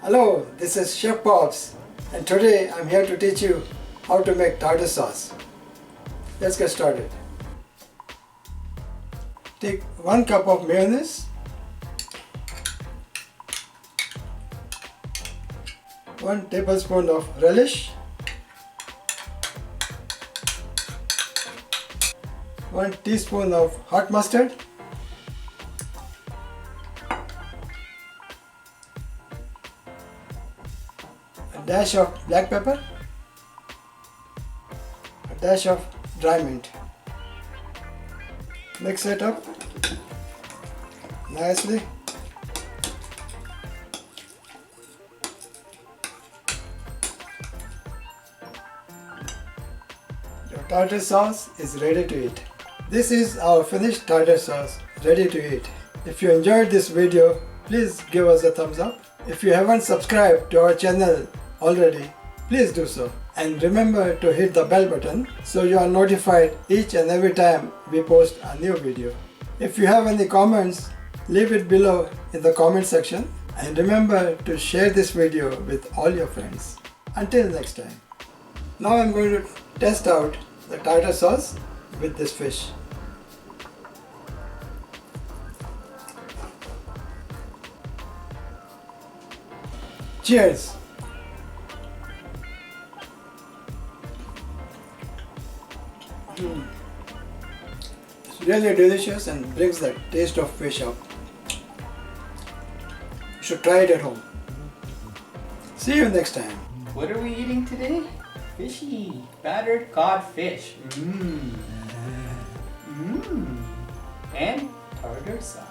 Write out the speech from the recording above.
Hello, this is Chef Pops and today I'm here to teach you how to make tartar sauce. Let's get started. Take 1 cup of mayonnaise, 1 tablespoon of relish, 1 teaspoon of hot mustard, a dash of black pepper, a dash of dry mint. Mix it up nicely. Your tartar sauce is ready to eat. This is our finished tartar sauce ready to eat. If you enjoyed this video, please give us a thumbs up. If you haven't subscribed to our channel already, please do so. And remember to hit the bell button so you are notified each and every time we post a new video. If you have any comments, leave it below in the comment section. And remember to share this video with all your friends. Until next time. Now I'm going to test out the tartar sauce with this fish. Cheers! It's really delicious and brings the taste of fish up. You should try it at home. See you next time. What are we eating today? Fishy, battered codfish. And tartar sauce.